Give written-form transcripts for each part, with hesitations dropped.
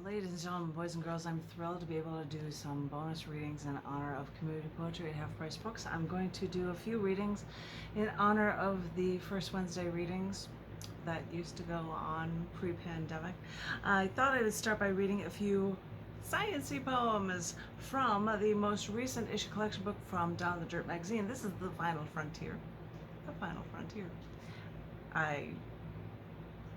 Ladies and gentlemen, boys and girls, I'm thrilled to be able to do some bonus readings in honor of community poetry at Half Price Books. I'm going to do a few readings in honor of the first Wednesday readings that used to go on pre-pandemic. I thought I would start by reading a few sciencey poems from the most recent issue collection book from Down the Dirt magazine. This is The Final Frontier. The Final Frontier. I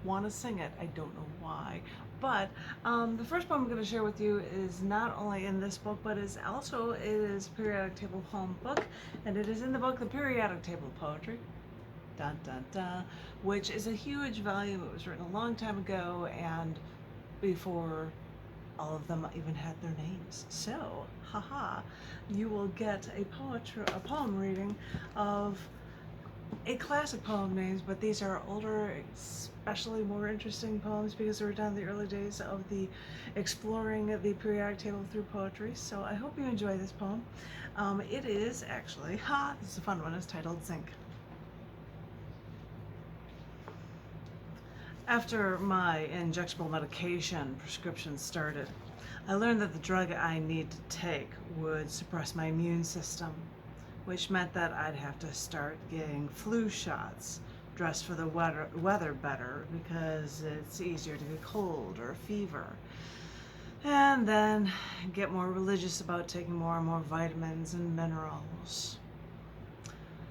want to sing it. I don't know why. But the first poem I'm going to share with you is not only in this book, but is also it is a periodic table poem book, and it is in the book The Periodic Table of Poetry, dun dun dun, which is a huge volume. It was written a long time ago, and before all of them even had their names. So, haha, you will get a poem reading of a classic poem names, but these are older, especially more interesting poems because they were done in the early days of the exploring the periodic table through poetry. So I hope you enjoy this poem. It is actually, this is a fun one, it's titled Zinc. After my injectable medication prescription started, I learned that the drug I need to take would suppress my immune system, which meant that I'd have to start getting flu shots, dress for the weather better because it's easier to get cold or a fever, and then get more religious about taking more and more vitamins and minerals.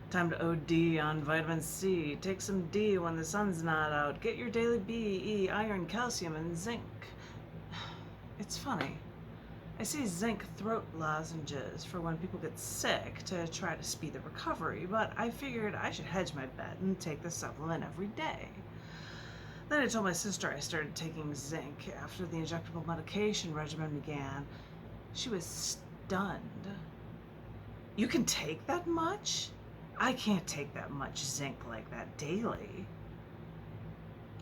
Time to OD on vitamin C, take some D when the sun's not out, get your daily B, E, iron, calcium, and zinc. It's funny. I see zinc throat lozenges for when people get sick to try to speed the recovery, but I figured I should hedge my bet and take the supplement every day. Then I told my sister I started taking zinc after the injectable medication regimen began. She was stunned. You can take that much? I can't take that much zinc like that daily.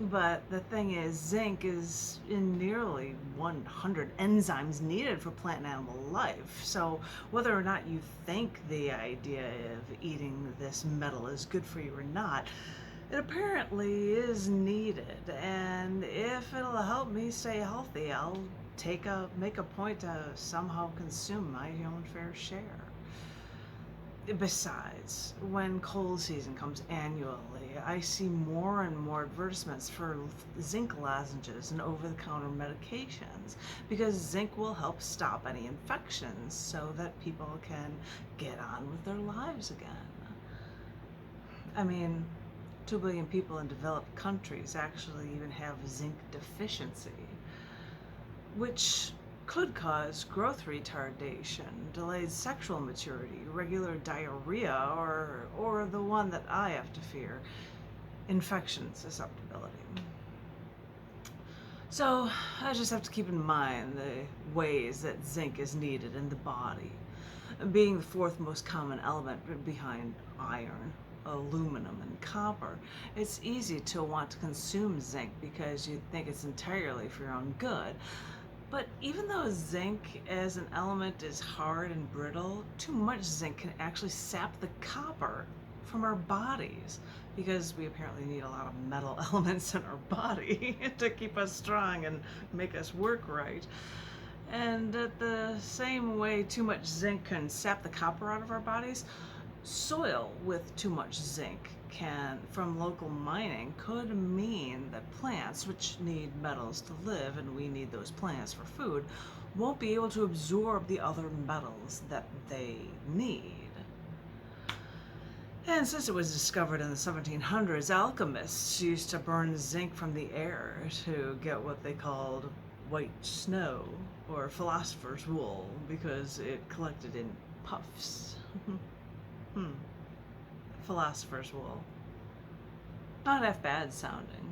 But the thing is, zinc is in nearly 100 enzymes needed for plant and animal life. So whether or not you think the idea of eating this metal is good for you or not, it apparently is needed. And if it'll help me stay healthy, I'll make a point to somehow consume my own fair share. Besides, when cold season comes annually, I see more and more advertisements for zinc lozenges and over-the-counter medications because zinc will help stop any infections so that people can get on with their lives again. I mean, 2 billion people in developed countries actually even have zinc deficiency, which could cause growth retardation, delayed sexual maturity, regular diarrhea, or the one that I have to fear, infection susceptibility. So I just have to keep in mind the ways that zinc is needed in the body, being the 4th most common element behind iron, aluminum, and copper. It's easy to want to consume zinc because you think it's entirely for your own good. But even though zinc as an element is hard and brittle, too much zinc can actually sap the copper from our bodies because we apparently need a lot of metal elements in our body to keep us strong and make us work right. And at the same way too much zinc can sap the copper out of our bodies, soil with too much zinc from local mining could mean that plants, which need metals to live, and we need those plants for food, won't be able to absorb the other metals that they need. And since it was discovered in the 1700s, alchemists used to burn zinc from the air to get what they called white snow, or philosopher's wool, because it collected in puffs. Philosopher's wool. Not half bad sounding.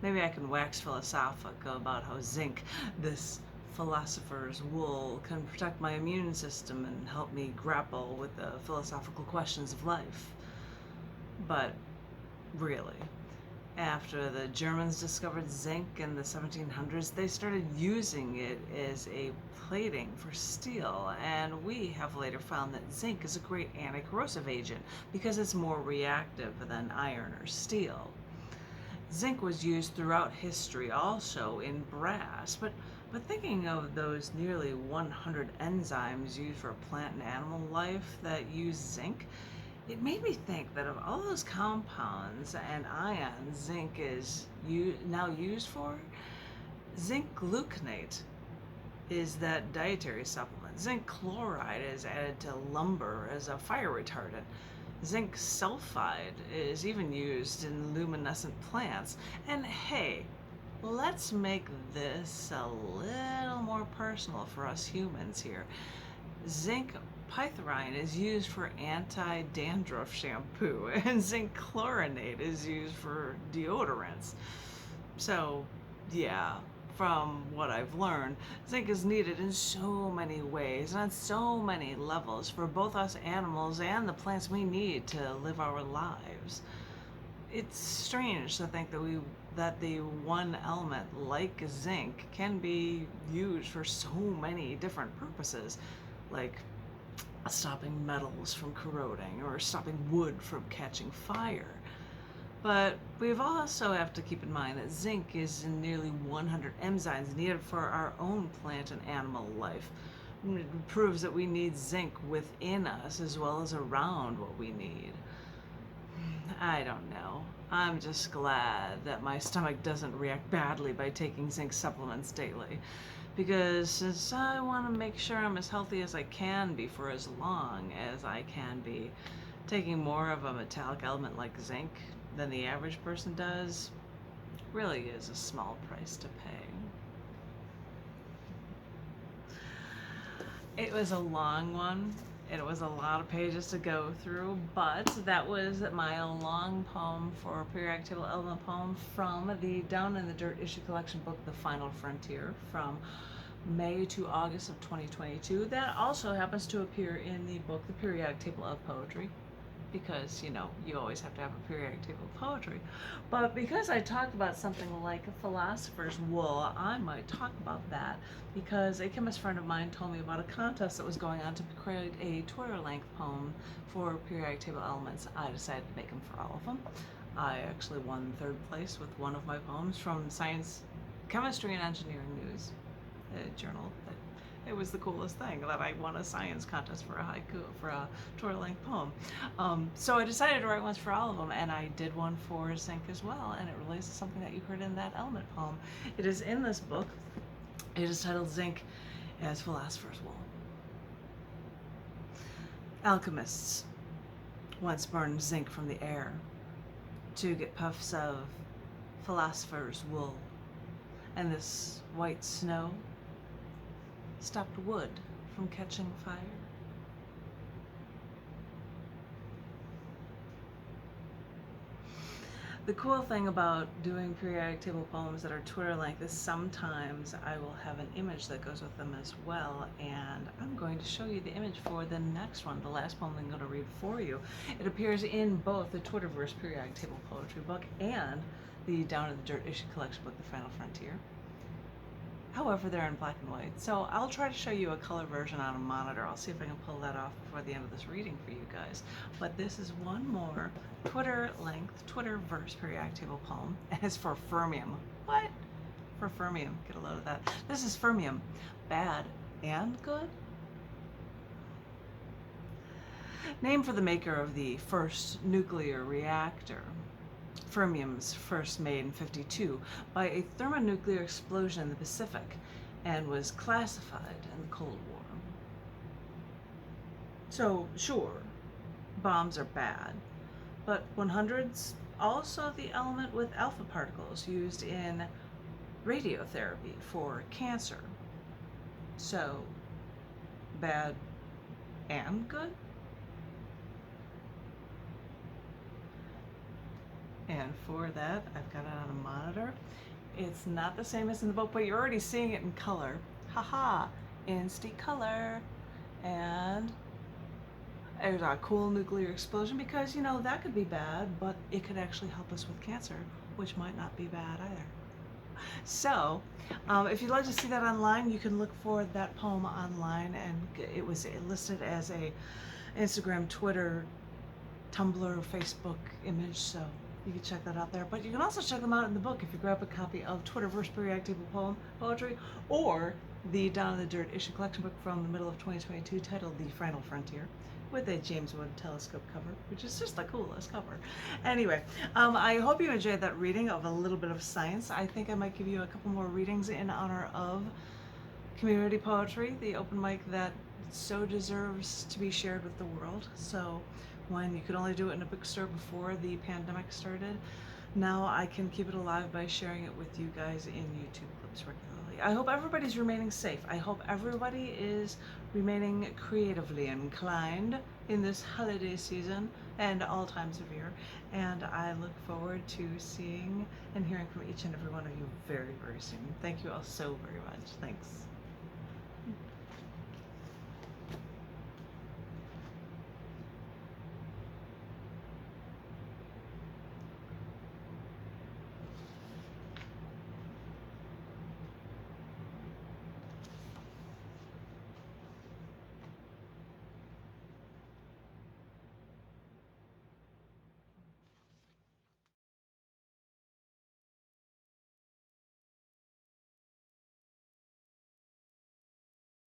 Maybe I can wax philosophical about how zinc, this philosopher's wool, can protect my immune system and help me grapple with the philosophical questions of life. But really, after the Germans discovered zinc in the 1700s, they started using it as a plating for steel, and we have later found that zinc is a great anti-corrosive agent because it's more reactive than iron or steel. Zinc was used throughout history also in brass, but thinking of those nearly 100 enzymes used for plant and animal life that use zinc, it made me think that of all those compounds and ions zinc is now used for, zinc gluconate is that dietary supplement. Zinc chloride is added to lumber as a fire retardant. Zinc sulfide is even used in luminescent plants. And hey, let's make this a little more personal for us humans here. Zinc pyrethrin is used for anti-dandruff shampoo, and zinc chlorinate is used for deodorants. So, yeah, from what I've learned, zinc is needed in so many ways and on so many levels for both us animals and the plants we need to live our lives. It's strange to think that the one element like zinc can be used for so many different purposes, like stopping metals from corroding or stopping wood from catching fire. But we also have to keep in mind that zinc is in nearly 100 enzymes needed for our own plant and animal life. It proves that we need zinc within us as well as around what we need. I don't know. I'm just glad that my stomach doesn't react badly by taking zinc supplements daily. Because since I want to make sure I'm as healthy as I can be for as long as I can be, taking more of a metallic element like zinc than the average person does really is a small price to pay. It was a long one. It was a lot of pages to go through, but that was my long poem for periodic table element poem from the Down in the Dirt issue collection book, The Final Frontier, from May to August of 2022. That also happens to appear in the book, The Periodic Table of Poetry, because, you always have to have a periodic table of poetry. But because I talked about something like a philosopher's wool, I might talk about that because a chemist friend of mine told me about a contest that was going on to create a Twitter-length poem for periodic table elements. I decided to make them for all of them. I actually won third place with one of my poems from Science, Chemistry and Engineering News, a journal. It was the coolest thing that I won a science contest for a haiku, for a Twitter-length poem. So I decided to write ones for all of them, and I did one for zinc as well, and it relates to something that you heard in that element poem. It is in this book. It is titled Zinc as Philosopher's Wool. Alchemists once burned zinc from the air to get puffs of philosopher's wool, and this white snow stopped wood from catching fire. The cool thing about doing periodic table poems that are Twitter length is sometimes I will have an image that goes with them as well, and I'm going to show you the image for the next one, the last poem I'm going to read for you. It appears in both the Twitterverse periodic table poetry book and the Down in the Dirt issue collection book, The Final Frontier. However, they're in black and white, so I'll try to show you a color version on a monitor. I'll see if I can pull that off before the end of this reading for you guys. But this is one more Twitter-length, Twitterverse periodic table poem, and it's for fermium. What? For fermium. Get a load of that. This is fermium. Bad and good? Named for the maker of the first nuclear reactor. Fermium's first made in '52 by a thermonuclear explosion in the Pacific and was classified in the Cold War. So, sure, bombs are bad, but 100's also the element with alpha particles used in radiotherapy for cancer. So, bad and good? And for that, I've got it on a monitor. It's not the same as in the book, but you're already seeing it in color. Haha, instant color. And there's a cool nuclear explosion because, that could be bad, but it could actually help us with cancer, which might not be bad either. So, if you'd like to see that online, you can look for that poem online, and it was listed as a Instagram, Twitter, Tumblr, Facebook image, so You can check that out there. But you can also check them out in the book if you grab a copy of Twitterverse Periodic Table Poetry or the Down in the Dirt issue collection book from the middle of 2022 titled The Final Frontier, with a James Webb telescope cover, which is just the coolest cover. Anyway, I hope you enjoyed that reading of a little bit of science. I think I might give you a couple more readings in honor of community poetry, the open mic that so deserves to be shared with the world. So when you could only do it in a bookstore before the pandemic started, now I can keep it alive by sharing it with you guys in YouTube clips regularly. I hope everybody's remaining safe. I hope everybody is remaining creatively inclined in this holiday season and all times of year. And I look forward to seeing and hearing from each and every one of you very, very soon. Thank you all so very much. Thanks.